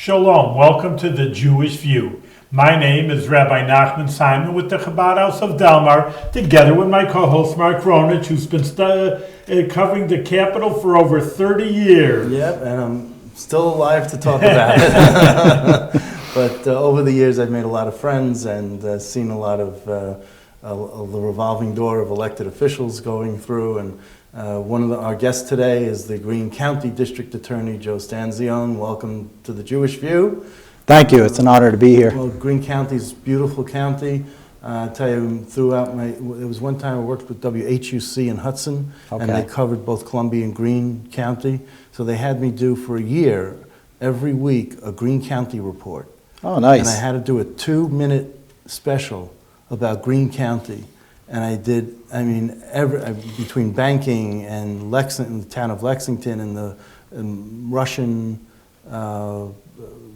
Shalom, welcome to the Jewish View. My name is Rabbi Nachman Simon with the Chabad House of Delmar, together with my co-host Mark Ronich, who's been covering the capital for over 30 years. Yep, and I'm still alive to talk about it. But over the years I've made a lot of friends and seen a lot of the revolving door of elected officials going through. And one of our guests today is the Greene County District Attorney, Joe Stanzione. Welcome to the Jewish View. Thank you. It's an honor to be here. Well, Greene County's a beautiful county. I tell you, there was one time I worked with WHUC in Hudson, and they covered both Columbia and Greene County. So they had me do for a year, every week, a Greene County report. Oh, nice. And I had to do a 2-minute special about Greene County. And I did, between banking and the town of Lexington and the Russian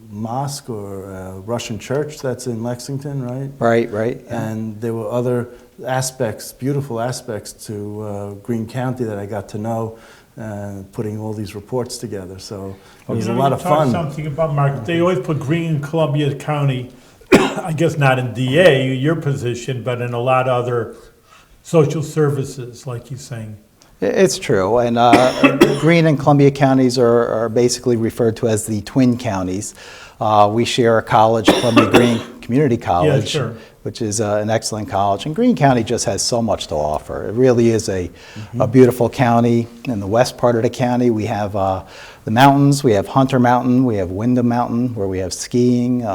mosque or Russian church that's in Lexington, right? Right. Yeah. And there were other aspects, beautiful aspects to Greene County that I got to know, putting all these reports together. So it was a lot of fun. Something about Mark. They always put Greene and Columbia County, I guess not in DA, your position, but in a lot of other social services, like you're saying. It's true. And Greene and Columbia counties are basically referred to as the twin counties. We share a college, Columbia Greene Community College, yeah, sure, which is an excellent college. And Greene County just has so much to offer. It really is a beautiful county. In the west part of the county, we have the mountains. We have Hunter Mountain. We have Windham Mountain, where we have skiing.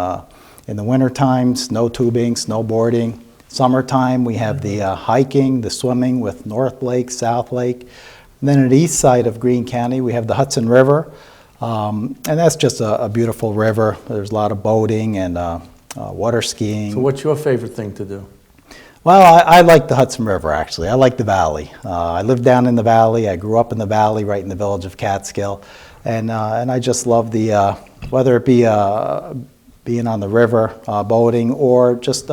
In the wintertime, snow tubing, snowboarding. Summertime, we have the hiking, the swimming with North Lake, South Lake. And then on the east side of Greene County, we have the Hudson River. And that's just a beautiful river. There's a lot of boating and water skiing. So what's your favorite thing to do? Well, I like the Hudson River, actually. I like the valley. I live down in the valley. I grew up in the valley, right in the village of Catskill. And I just love the, whether it be being on the river, boating, or just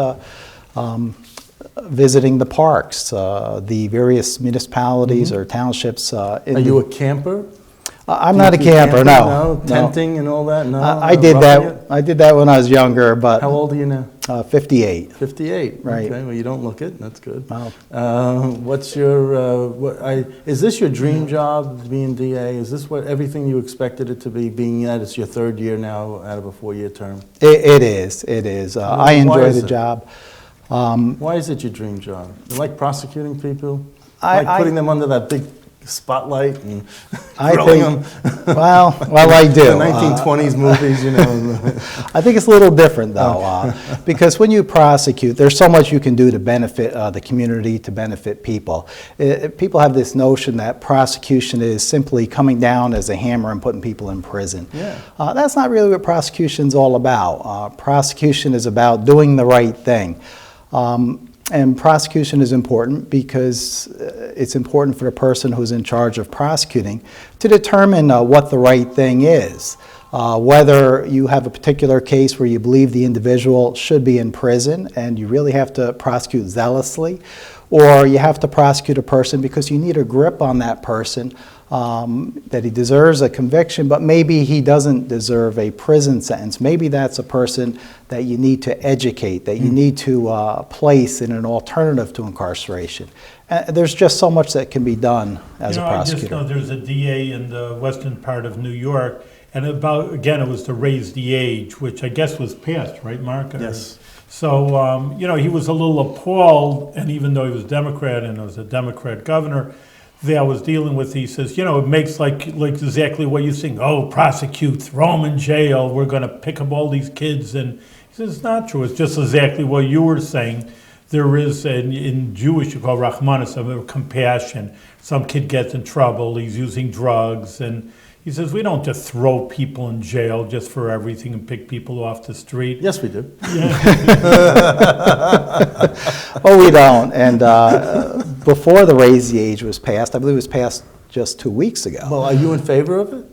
visiting the parks, the various municipalities or townships. Are you a camper? I'm not a camper, no. Tenting and all that? No. I did that. I did that when I was younger, but. How old are you now? 58. 58. Right. Okay. Well, you don't look it. That's good. Wow. What's your? Is this your dream job, being DA? Is this what everything you expected it to be? Being that it's your 3rd year now out of a 4-year term. It is. It is. I enjoy the job. Why is it your dream job? You like prosecuting people? Putting them under that big spotlight and grilling them? Well, I do. The 1920s movies, you know. I think it's a little different, though, because when you prosecute, there's so much you can do to benefit the community, to benefit people. People have this notion that prosecution is simply coming down as a hammer and putting people in prison. Yeah. That's not really what prosecution's all about. Prosecution is about doing the right thing. And prosecution is important because it's important for the person who's in charge of prosecuting to determine what the right thing is. Whether you have a particular case where you believe the individual should be in prison and you really have to prosecute zealously, or you have to prosecute a person because you need a grip on that person, that he deserves a conviction, but maybe he doesn't deserve a prison sentence. Maybe that's a person that you need to educate, that you need to place in an alternative to incarceration. There's just so much that can be done as a prosecutor. I just know there's a DA in the western part of New York, and it was to raise the age, which I guess was passed, right, Mark? Yes. So, he was a little appalled, and even though he was Democrat and was a Democrat governor, I was dealing with, he says, it makes like exactly what you're saying. Oh, prosecute, throw them in jail. We're going to pick up all these kids. And he says, it's not true. It's just exactly what you were saying. There is, in Jewish, you call Rahmanas, compassion. Some kid gets in trouble. He's using drugs. And he says, we don't just throw people in jail just for everything and pick people off the street. Yes, we do. Yeah. Oh, we don't. And before the raise the age was passed, I believe it was passed just 2 weeks ago. Well, are you in favor of it?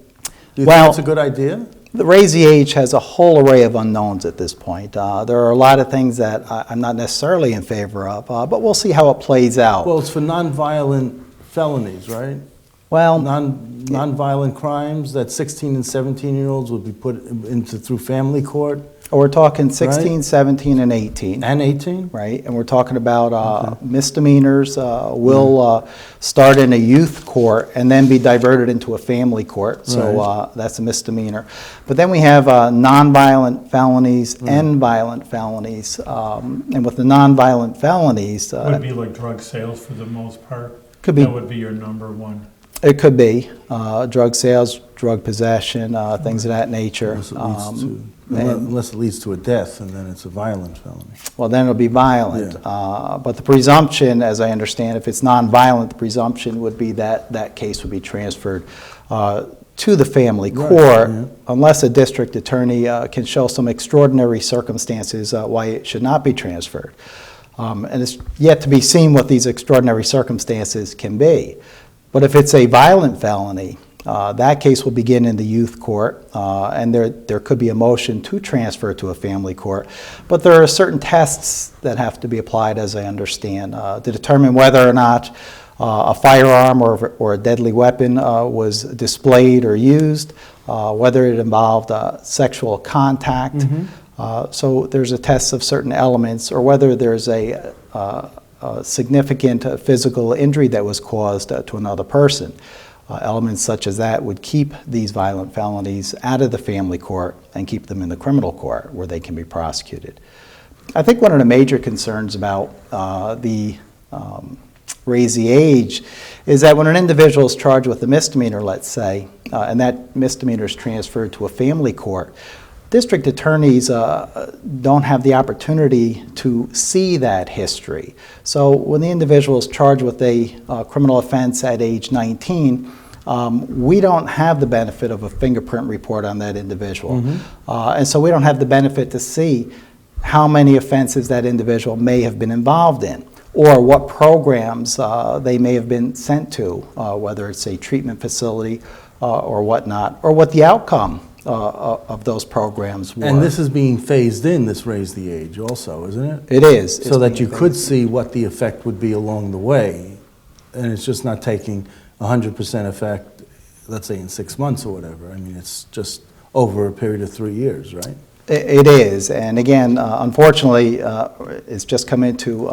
Do you think it's a good idea? The raise the age has a whole array of unknowns at this point. There are a lot of things that I'm not necessarily in favor of, but we'll see how it plays out. Well, it's for nonviolent felonies, right? Well, Non-violent crimes that 16 and 17-year-olds would be put into through family court we're talking 16, Right. 17, and 18. and 18? Right, and we're talking about misdemeanors will start in a youth court and then be diverted into a family court, so Right. That's a misdemeanor. But then we have nonviolent felonies and violent felonies, and with the nonviolent felonies, Would be like drug sales for the most part? Could be. That would be your number one. it could be drug sales, drug possession, things of that nature. Unless it leads to a death, and then it's a violent felony. Well, then it'll be violent. But the presumption, as I understand, if it's nonviolent, the presumption would be that that case would be transferred to the family court, unless a district attorney can show some extraordinary circumstances why it should not be transferred. And it's yet to be seen what these extraordinary circumstances can be. But if it's a violent felony, that case will begin in the youth court, and there could be a motion to transfer to a family court. But there are certain tests that have to be applied, as I understand, to determine whether or not a firearm or a deadly weapon was displayed or used, whether it involved sexual contact. So there's a test of certain elements, or whether there's a significant physical injury that was caused to another person. Elements such as that would keep these violent felonies out of the family court and keep them in the criminal court where they can be prosecuted. I think one of the major concerns about raise the age is that when an individual is charged with a misdemeanor, let's say, and that misdemeanor is transferred to a family court, district attorneys don't have the opportunity to see that history. So when the individual is charged with a criminal offense at age 19, we don't have the benefit of a fingerprint report on that individual. And so we don't have the benefit to see how many offenses that individual may have been involved in, or what programs they may have been sent to, whether it's a treatment facility or whatnot, or what the outcome of those programs were. And this is being phased in, this raise the age also, isn't it? It is. So that you could see what the effect would be along the way, and it's just not taking 100% effect, let's say in 6 months or whatever. I mean, it's just over a period of 3 years, right? It is, and again, unfortunately, it's just come into,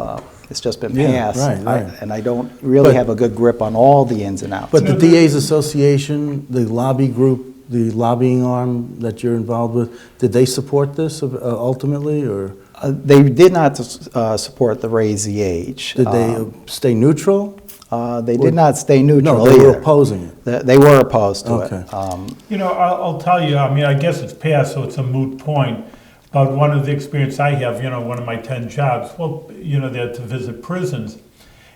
it's just been passed, right. and I don't really have a good grip on all the ins and outs. But the DA's Association, the lobby group, the lobbying arm that you're involved with, did they support this ultimately, or? They did not support the raise the age. Did they stay neutral? They did not stay neutral No, they were either. opposing it. They were opposed to Okay. it. You know, I'll tell you, I mean, I guess it's past, so it's a moot point. But one of the experience I have, you know, one of my 10 jobs, well, you know, they had to visit prisons.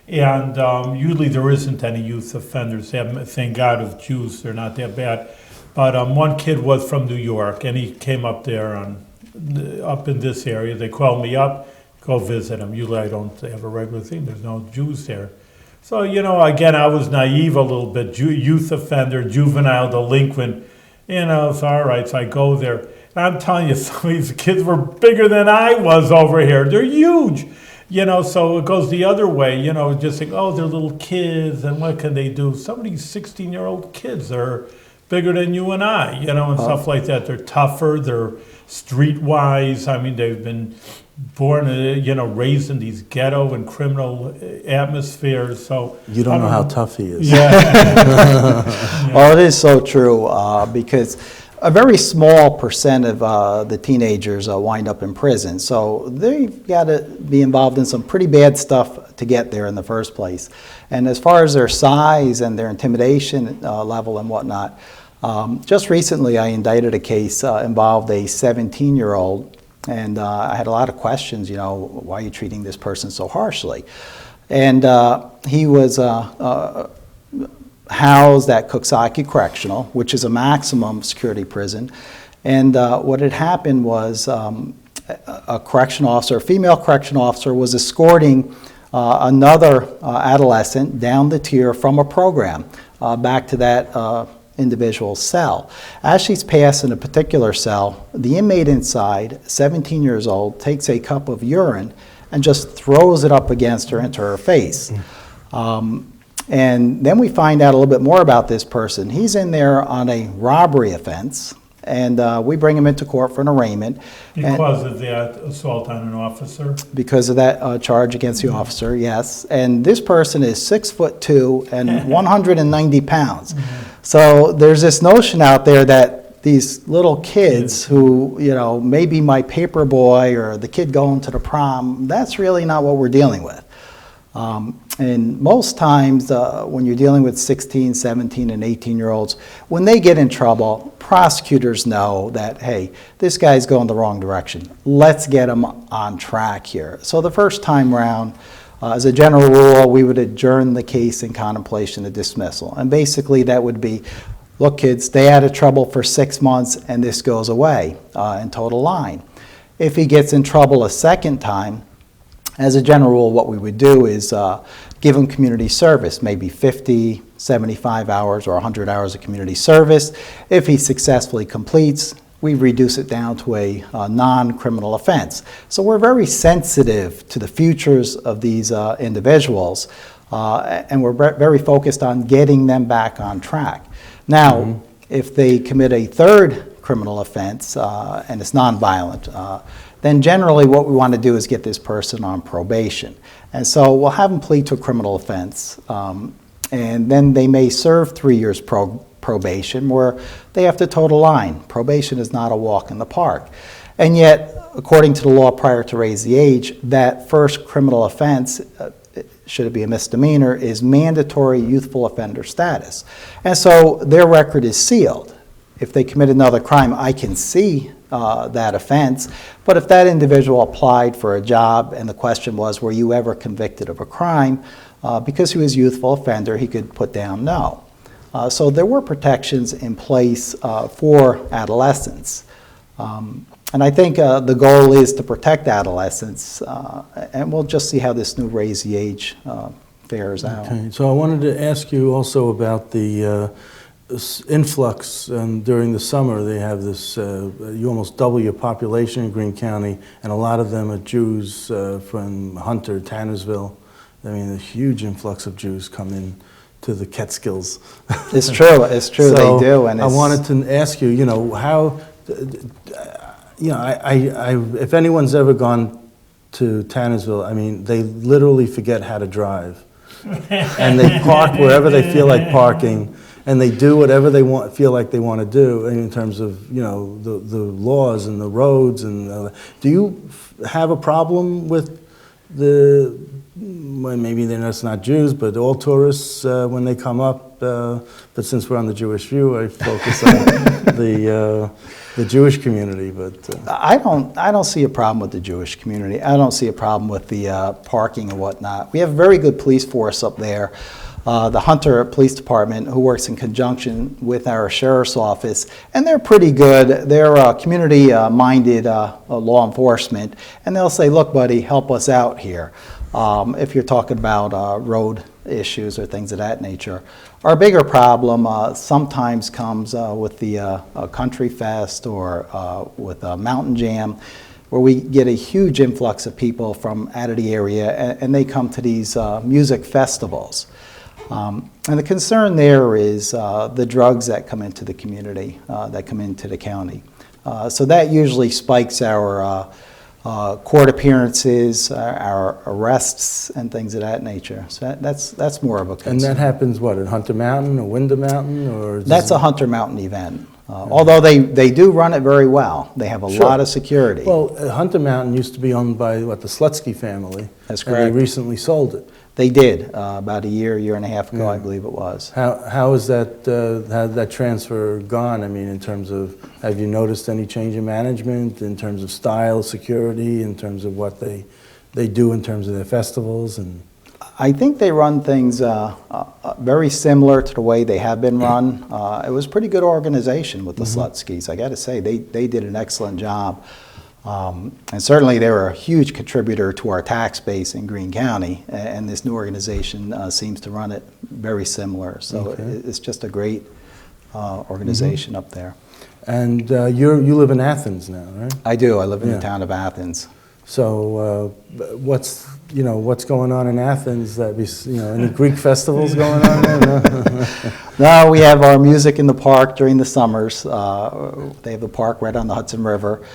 And usually there isn't any youth offenders. They have, thank God, of Jews, they're not that bad. But one kid was from New York, and he came up there up in this area. They called me up, go visit him. Usually I don't have a regular thing. There's no Jews there. So, you know, again, I was naive a little bit. Youth offender, juvenile delinquent. You know, it's all right. So I go there. And I'm telling you, some of these kids were bigger than I was over here. They're huge. You know, so it goes the other way. You know, just think, oh, they're little kids, and what can they do? Some of these 16-year-old kids are bigger than you and I, you know, and stuff like that. They're tougher, they're streetwise. I mean, they've been born, you know, raised in these ghetto and criminal atmospheres. So You don't know how tough he is. Yeah. Well, it is so true, because a very small percent of the teenagers wind up in prison. So they've got to be involved in some pretty bad stuff to get there in the first place. And as far as their size and their intimidation level and whatnot, just recently I indicted a case involved a 17-year-old, and I had a lot of questions, you know, why are you treating this person so harshly? And he was housed at Coxsackie Correctional, which is a maximum security prison. And what had happened was a correctional officer, a female correctional officer, was escorting another adolescent down the tier from a program back to that individual's cell. As she's passing a particular cell, the inmate inside, 17 years old, takes a cup of urine and just throws it up against her into her face. And then we find out a little bit more about this person. He's in there on a robbery offense, and we bring him into court for an arraignment. Because of that assault on an officer? Because of that charge against the officer, yes. And this person is 6'2" and 190 pounds. So there's this notion out there that these little kids who, you know, maybe my paper boy or the kid going to the prom, that's really not what we're dealing with. And most times when you're dealing with 16, 17, and 18-year-olds, when they get in trouble, prosecutors know that, hey, this guy's going the wrong direction. Let's get him on track here. So the first time round, as a general rule, we would adjourn the case in contemplation of dismissal. And basically that would be, look, kids, stay out of trouble for 6 months and this goes away in total line. If he gets in trouble a second time, as a general rule, what we would do is give him community service, maybe 50, 75 hours or 100 hours of community service. If he successfully completes, we reduce it down to a non-criminal offense. So we're very sensitive to the futures of these individuals, and we're very focused on getting them back on track. Now, if they commit a third criminal offense and it's nonviolent, then generally what we want to do is get this person on probation. And so we'll have them plead to a criminal offense, and then they may serve 3 years probation where they have to toe the line. Probation is not a walk in the park. And yet, according to the law prior to raise the age, that first criminal offense, should it be a misdemeanor, is mandatory youthful offender status. And so their record is sealed. If they commit another crime, I can see that offense. But if that individual applied for a job and the question was, were you ever convicted of a crime? Because he was a youthful offender, he could put down no. So there were protections in place for adolescents. And I think the goal is to protect adolescents, and we'll just see how this new raise the age fares out. Okay, so I wanted to ask you also about the influx, and during the summer they have this, you almost double your population in Greene County, and a lot of them are Jews from Hunter, Tannersville. I mean, a huge influx of Jews come in to the Catskills. It's true, So they do. And I wanted to ask you, you know, how, you know, if anyone's ever gone to Tannersville, I mean, they literally forget how to drive. And they park wherever they feel like parking, and they do whatever they feel like they want to do in terms of, you know, the laws and the roads. And do you have a problem with the, well, maybe they're just not Jews, but all tourists when they come up? But since we're on the Jewish View, I focus on the Jewish community. But I don't see a problem with the Jewish community. I don't see a problem with the parking and whatnot. We have a very good police force up there. The Hunter Police Department, who works in conjunction with our sheriff's office, and they're pretty good. They're community-minded law enforcement, and they'll say, look, buddy, help us out here. If you're talking about road issues or things of that nature. Our bigger problem sometimes comes with the Country Fest or with Mountain Jam, where we get a huge influx of people from out of the area, and they come to these music festivals. And the concern there is the drugs that come into the community, that come into the county. So that usually spikes our court appearances, our arrests, and things of that nature. So that's more of a concern. and that happens what, at Hunter Mountain or Winter Mountain, or That's a Hunter Mountain event. Although they do run it very well. They have a lot of security. Well, Hunter Mountain used to be owned by what, the Slutsky family. That's And correct. they recently sold it. They did about a year and a half ago, I believe it was. How is that how that transfer gone? I mean, in terms of, have you noticed any change in management, in terms of style, security, in terms of what they do in terms of their festivals? And I think they run things very similar to the way they have been run. It was a pretty good organization with the Slutskys. I got to say, they did an excellent job. And certainly they were a huge contributor to our tax base in Greene County, and this new organization seems to run it very similar. So it's just a great organization up there. you live in Athens now, right? I do. I live in the town of Athens. So what's going on in Athens? That any Greek festivals going on there? No? No, we have our music in the park during the summers. They have the park right on the Hudson River.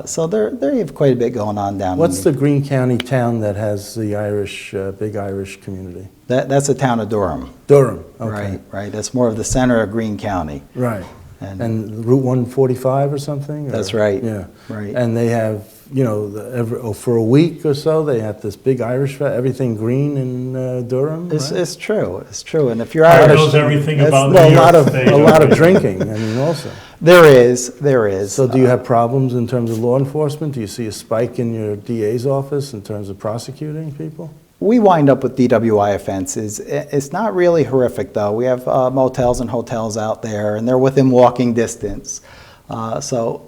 So they have quite a bit going on down there. What's the Greene County town that has the big Irish community? That's the town of Durham. Durham, okay. Right. That's more of the center of Greene County. Right. And Route 145 or something? That's right. Yeah. Right. And they have, for a week or so, they have this big Irish everything green in Durham. It's right? true. It's true. And if you're Art Irish, knows everything that's- about Well, New a lot York of State. a lot of drinking. I mean, also. There is. So, do you have problems in terms of law enforcement? Do you see a spike in your DA's office in terms of prosecuting people? We wind up with DWI offenses. It's not really horrific, though. We have motels and hotels out there, and they're within walking distance. So,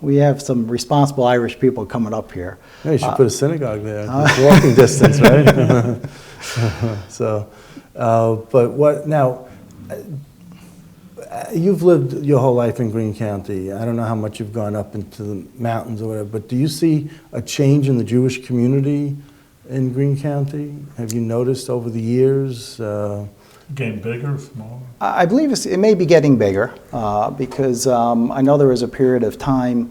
we have some responsible Irish people coming up here. Yeah, you should put a synagogue there. It's walking distance, right? So, but what now? You've lived your whole life in Greene County. I don't know how much you've gone up into the mountains or whatever, but do you see a change in the Jewish community in Greene County? Have you noticed over the years? Getting bigger, smaller? I believe it may be getting bigger because I know there was a period of time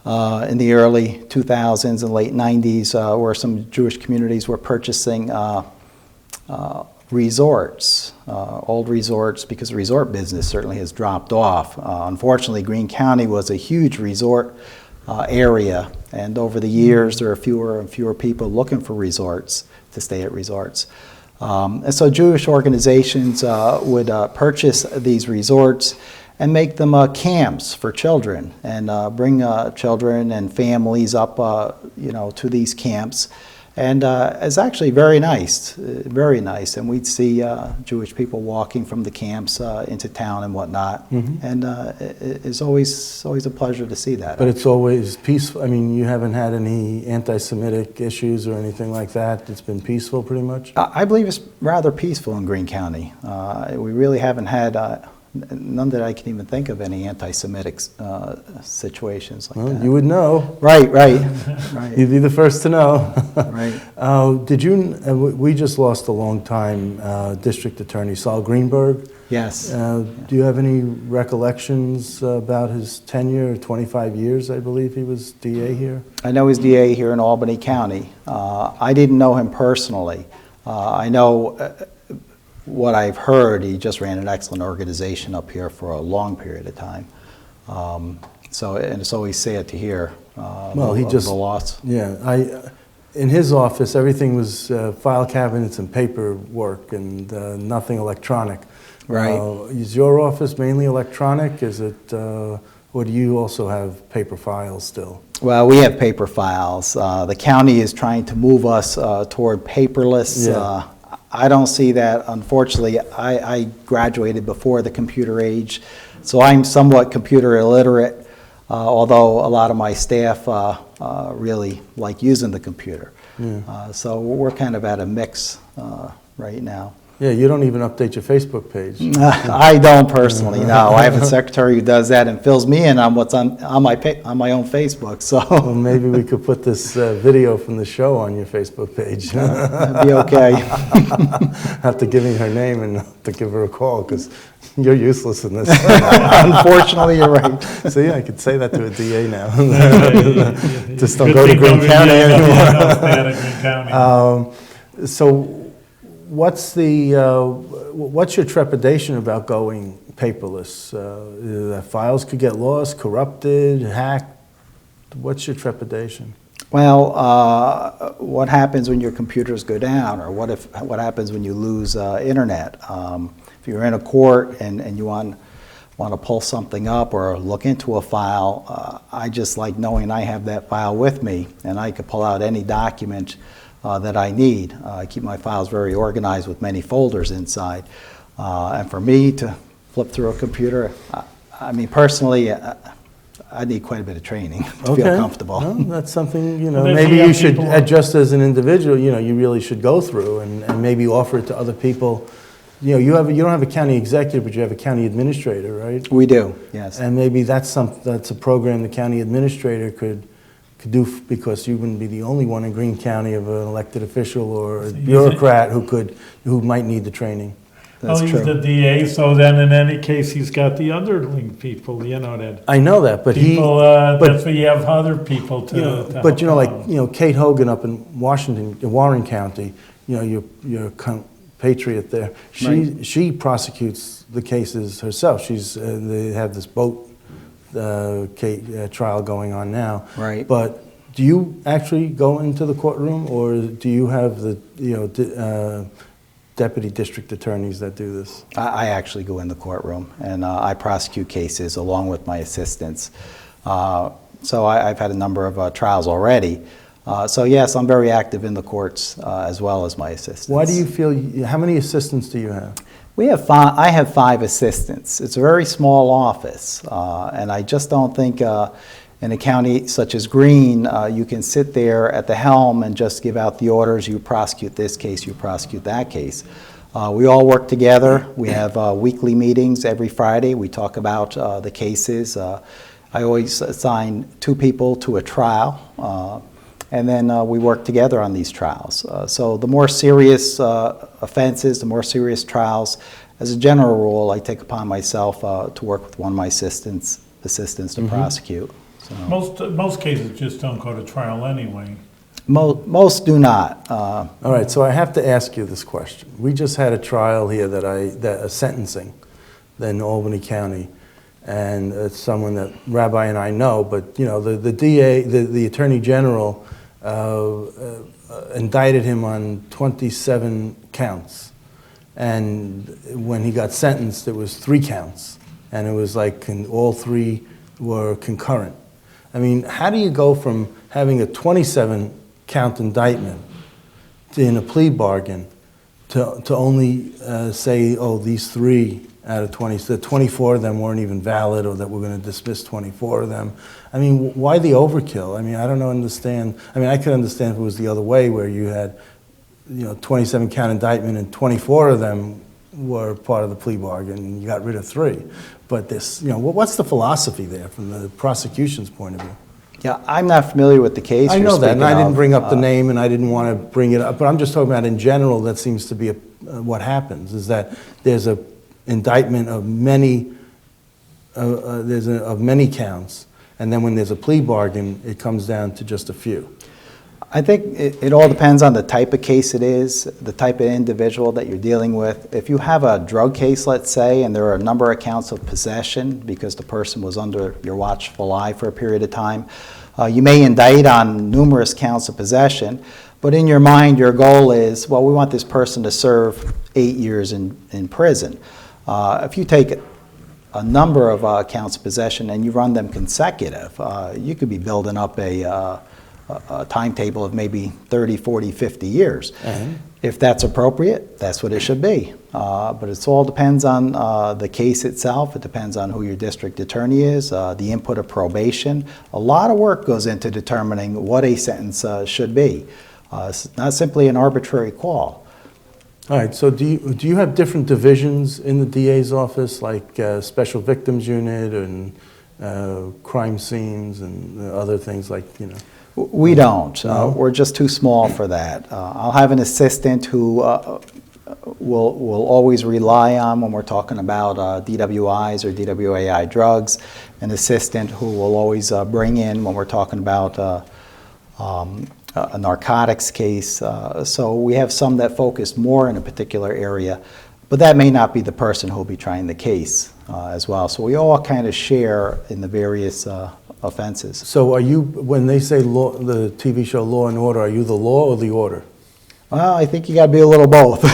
in the early 2000s and late 90s where some Jewish communities were purchasing resorts, old resorts, because the resort business certainly has dropped off. Unfortunately, Greene County was a huge resort area, and over the years there are fewer and fewer people looking for resorts to stay at resorts. And so Jewish organizations would purchase these resorts and make them camps for children, and bring children and families up, to these camps. And it's actually very nice, And we'd see Jewish people walking from the camps into town and whatnot. Mm-hmm. And it's always a pleasure to see that. But it's always peaceful. I mean, you haven't had any anti-Semitic issues or anything like that? It's been peaceful pretty much? I believe it's rather peaceful in Greene County. We really haven't had none that I can even think of any anti-Semitic situations like that. You would know. Right. You'd be the first to know. Right. Did you? We just lost a long-time district attorney, Saul Greenberg. Yes. Do you have any recollections about his tenure? 25 years, I believe he was DA here. I know he's DA here in Albany County. I didn't know him personally. I know what I've heard, he just ran an excellent organization up here for a long period of time. And it's always sad to hear the loss. Yeah, in his office, everything was file cabinets and paperwork and nothing electronic. Right. Is your office mainly electronic? Is it, or do you also have paper files still? Well, we have paper files. The county is trying to move us toward paperless. Yeah. I don't see that. Unfortunately, I graduated before the computer age, so I'm somewhat computer illiterate, although a lot of my staff really like using the computer. Yeah. So we're kind of at a mix right now. Yeah, you don't even update your Facebook page. I don't personally, no. I have a secretary who does that and fills me in on what's on my own Facebook. So well, maybe we could put this video from the show on your Facebook page. That'd be okay. Have to give me her name and have to give her a call because you're useless in this. Unfortunately, you're right. So yeah, I could say that to a DA now. Just don't go to Greene County anymore. So. What's your trepidation about going paperless? That files could get lost, corrupted, hacked. What's your trepidation? Well, what happens when your computers go down, or what happens when you lose internet? If you're in a court and you want to pull something up or look into a file, I just like knowing I have that file with me and I could pull out any document that I need. I keep my files very organized with many folders inside. And for me to flip through a computer, I mean, personally, I need quite a bit of training to feel comfortable. Well, that's something, maybe you should, just as an individual, you really should go through and maybe offer it to other people. You don't have a county executive, but you have a county administrator, right? We do, yes. And maybe that's a program the county administrator could could do, because you wouldn't be the only one in Greene County of an elected official or a bureaucrat who might need the training. That's He's true. the DA, so then in any case, he's got the underling people, that I know that, but people, but- that's where you have other people to but help like, out. Kate Hogan up in Warren County, your patriot there, she prosecutes the cases herself. They have this boat trial going on now. Right. But do you actually go into the courtroom, or do you have the deputy district attorneys that do this? I actually go in the courtroom, and I prosecute cases along with my assistants. So I've had a number of trials already. So yes, I'm very active in the courts as well as my assistants. Why do you feel, how many assistants do you have? I have 5 assistants. It's a very small office, and I just don't think in a county such as Greene, you can sit there at the helm and just give out the orders, you prosecute this case, you prosecute that case. We all work together. We have weekly meetings every Friday. We talk about the cases. I always assign 2 people to a trial, and then we work together on these trials. So the more serious offenses, the more serious trials, as a general rule, I take upon myself to work with one of my assistants to prosecute. So Most cases just don't go to trial anyway. most do not. All right, so I have to ask you this question. We just had a trial here a sentencing in Albany County, and it's someone that Rabbi and I know, but the DA, the Attorney General, indicted him on 27 counts, and when he got sentenced, it was 3 counts, and it was like all 3 were concurrent. I mean, how do you go from having a 27-count indictment in a plea bargain to only say, oh, these 3 out of 20, so 24 of them weren't even valid, or that we're going to dismiss 24 of them? I mean, why the overkill? I mean, I don't understand. I mean, I could understand if it was the other way, where you had 27-count indictment and 24 of them were part of the plea bargain and you got rid of 3. But this, what's the philosophy there from the prosecution's point of view? Yeah, I'm not familiar with the case. I you're know that, and I speaking didn't of. bring up the name, and I didn't want to bring it up, but I'm just talking about in general. That seems to be what happens, is that there's a indictment of many counts, and then when there's a plea bargain, it comes down to just a few. I think it all depends on the type of case it is, the type of individual that you're dealing with. If you have a drug case, let's say, and there are a number of counts of possession because the person was under your watchful eye for a period of time, you may indict on numerous counts of possession, but in your mind, your goal is, well, we want this person to serve 8 years in prison. If you take a number of counts of possession and you run them consecutive, you could be building up a timetable of maybe 30, 40, 50 years. If that's appropriate, that's what it should be. But it all depends on the case itself. It depends on who your district attorney is, the input of probation. A lot of work goes into determining what a sentence should be. It's not simply an arbitrary call. All right, so do you have different divisions in the DA's office, like Special Victims Unit and crime scenes and other things like, We don't. No? We're just too small for that. I'll have an assistant who will always rely on when we're talking about DWIs or DWAI drugs, an assistant who will always bring in when we're talking about a narcotics case. So we have some that focus more in a particular area, but that may not be the person who will be trying the case as well. So we all kind of share in the various offenses. So are you, when they say law, the TV show Law and Order, are you the law or the order? Well, I think you got to be a little both.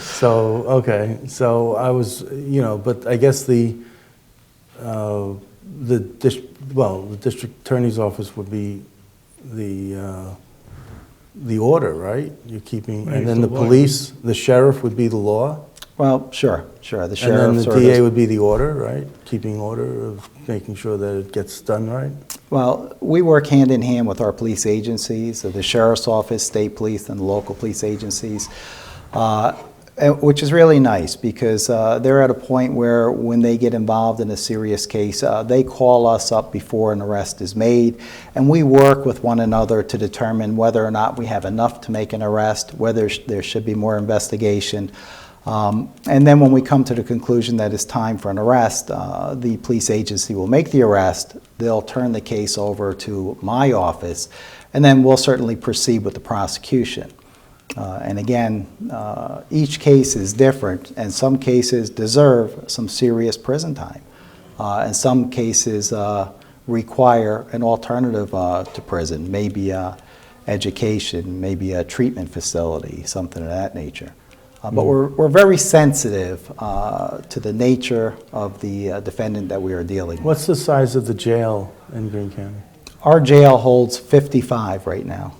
So, okay, so I was, but I guess the district attorney's office would be the order, right? You're keeping, Right, and then so the police, the sheriff would be the law? Well, sure. The And then sheriff. the DA would be the order, right? Keeping order, of making sure that it gets done right? Well, we work hand in hand with our police agencies, the sheriff's office, state police, and the local police agencies. Which is really nice because they're at a point where when they get involved in a serious case, they call us up before an arrest is made, and we work with one another to determine whether or not we have enough to make an arrest, whether there should be more investigation. And then when we come to the conclusion that it's time for an arrest, the police agency will make the arrest, they'll turn the case over to my office, and then we'll certainly proceed with the prosecution. And again, each case is different, and some cases deserve some serious prison time. And some cases require an alternative to prison, maybe education, maybe a treatment facility, something of that nature. But we're very sensitive to the nature of the defendant that we are dealing with. What's the size of the jail in Greene County? Our jail holds 55 right now.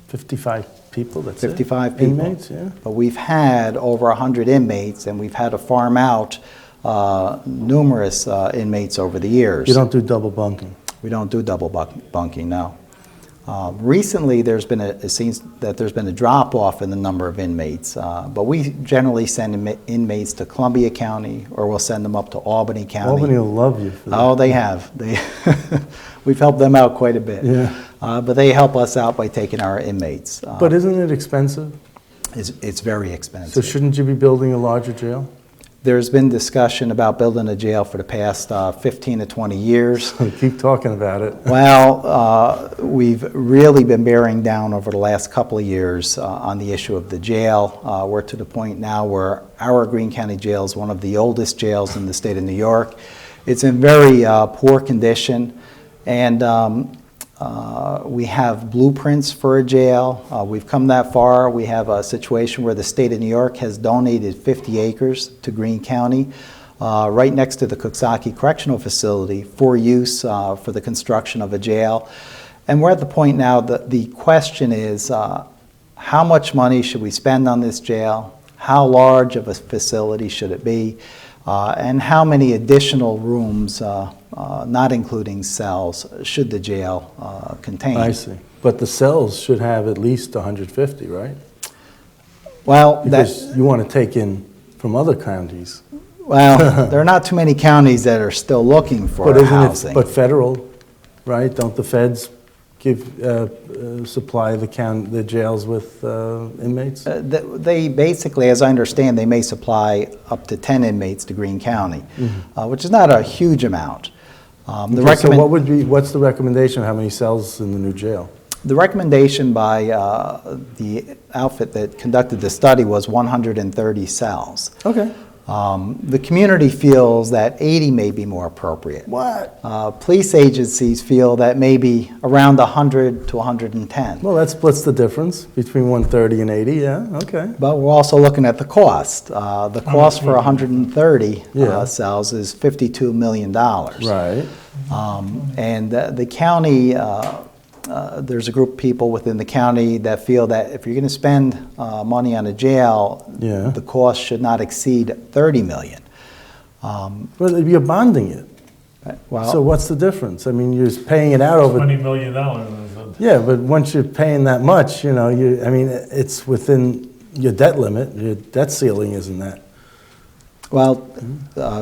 55 people, that's 55 it? people. Inmates, yeah. But we've had over 100 inmates, and we've had to farm out numerous inmates over the years. You don't do double bunking? We don't do double bunking, no. Recently, it seems that there's been a drop-off in the number of inmates, but we generally send inmates to Columbia County, or we'll send them up to Albany County. Albany will love you for that. Oh, they have. We've helped them out quite a bit. Yeah. But they help us out by taking our inmates. But isn't it expensive? It's very expensive. So shouldn't you be building a larger jail? There's been discussion about building a jail for the past 15 to 20 years. Keep talking about it. Well, we've really been bearing down over the last couple of years on the issue of the jail. We're to the point now where our Greene County jail is one of the oldest jails in the state of New York. It's in very poor condition, and we have blueprints for a jail. We've come that far. We have a situation where the state of New York has donated 50 acres to Greene County, right next to the Coxsackie Correctional Facility, for use for the construction of a jail. And we're at the point now that the question is, how much money should we spend on this jail? How large of a facility should it be? And how many additional rooms, not including cells, should the jail contain? I see. But the cells should have at least 150, right? Well, because you want to take in from other counties. Well, there are not too many counties that are still looking for housing. But federal, right? Don't the feds supply the jails with inmates? They basically, as I understand, they may supply up to 10 inmates to Greene County, which is not a huge amount. So what's the recommendation? How many cells in the new jail? The recommendation by the outfit that conducted the study was 130 cells. Okay. The community feels that 80 may be more appropriate. What? Police agencies feel that maybe around 100 to 110. Well, that splits the difference between 130 and 80, yeah, okay. But we're also looking at the cost. The cost for 130 cells is $52 million. Right. And the county, there's a group of people within the county that feel that if you're going to spend money on a jail, the cost should not exceed $30 million. Well, you're bonding it. Well, so what's the difference? I mean, you're just paying it out over $20 million. Yeah, but once you're paying that much, I mean, it's within your debt limit. Your debt ceiling isn't that. Well,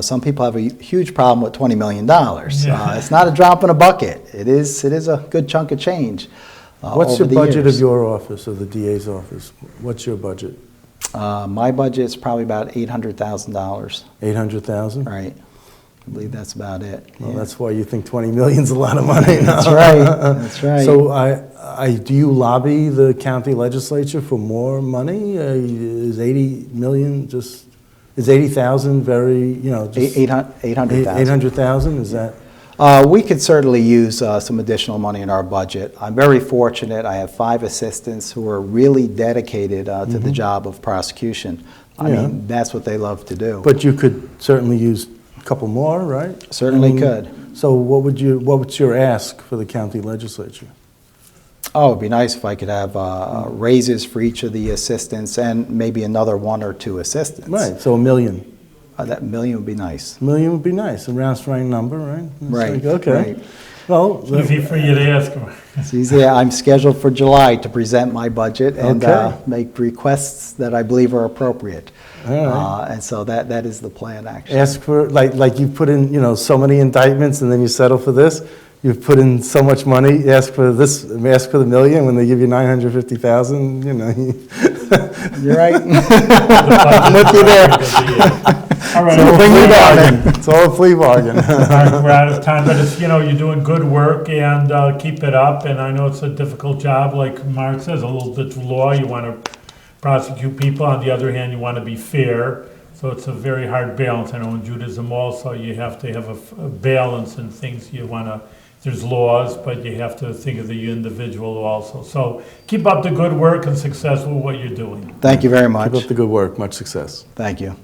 some people have a huge problem with $20 million. It's not a drop in a bucket. It is a good chunk of change. What's your budget of your office, or the DA's office? What's your budget? My budget is probably about $800,000. $800,000? Right. I believe that's about it. Well, that's why you think 20 million's a lot of money. That's right. That's right. So, do you lobby the county legislature for more money? Is 80 million just? Is 80,000 very, just 800,000. 800,000, is that? We could certainly use some additional money in our budget. I'm very fortunate. I have 5 assistants who are really dedicated to the job of prosecution. I mean, that's what they love to do. But you could certainly use a couple more, right? Certainly could. So what's your ask for the county legislature? Oh, it'd be nice if I could have raises for each of the assistants and maybe another 1 or 2 assistants. Right, so $1 million. That million would be nice. $1 million would be nice, a round strong number, right? It's Right, like, okay. right. Well, Easy for you to ask him. It's easy. I'm scheduled for July to present my budget and Okay. make requests that I believe are appropriate. all right. And so that is the plan, actually. Ask for, like you put in, so many indictments and then you settle for this. You've put in so much money, ask for this, ask for the $1 million when they give you 950,000, You're right. I'm with you there. All right, It's all a well, flea bargain. It's all a flea bargain. Mark, we're out of time, but it's, you're doing good work and keep it up. And I know it's a difficult job, like Mark says, a little bit of law. You want to prosecute people. On the other hand, you want to be fair. So it's a very hard balance. I know in Judaism also, you have to have a balance in things. You want to, there's laws, but you have to think of the individual also. So keep up the good work and success with what you're doing. Thank you very much. Keep up the good work. Much success. Thank you.